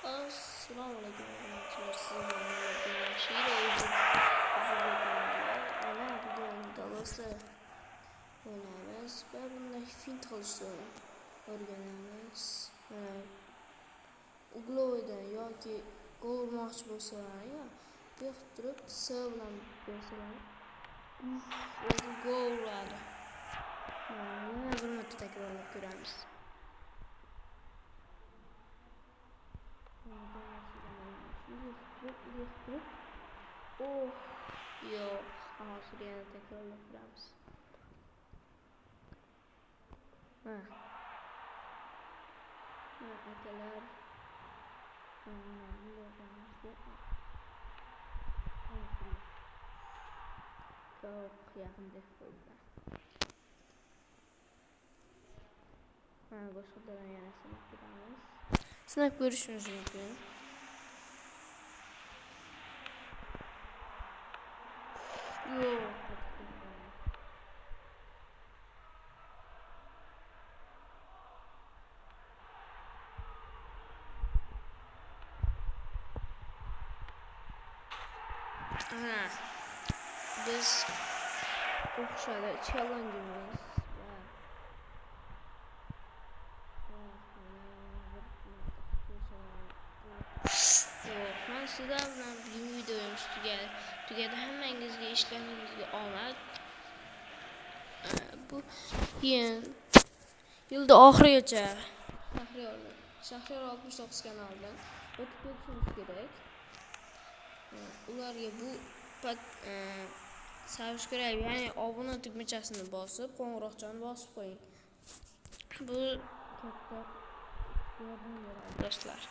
Assalomu alaykum obunachilar, sizlar bilan Shira mana bugun dalosa o'ynaymiz va bunday fint qilishni o'rganamiz. Mana uglovoydan yoki gol urmoqchi bo'lsalar, yo'q turib S bilan bersalar o'zi gol uradi. Mana bir marta takrorlab ko'ramiz. Oh, yo'q, hozir yana takrorlab ko'ramiz. Akalar çok yaqinda qo'ydilar. Boshqalardan yana sinab ko'ramiz. Sinab ko'rishimiz mumkin. Yo'q. Biz o'xshadi challenge'imiz men sizlar bilan bugungi videomiz tugadi. Hammangizga ishlaringizga omad. Bu yilda oxirigacha Shahriyor 69 kanalidan o'tib ketishimiz kerak. Ularga bu subscribe ya'ni obuna tugmachasini bosib, qo'ng'iroqchani bosib qo'ying. Bu katta yordam beradi do'stlar.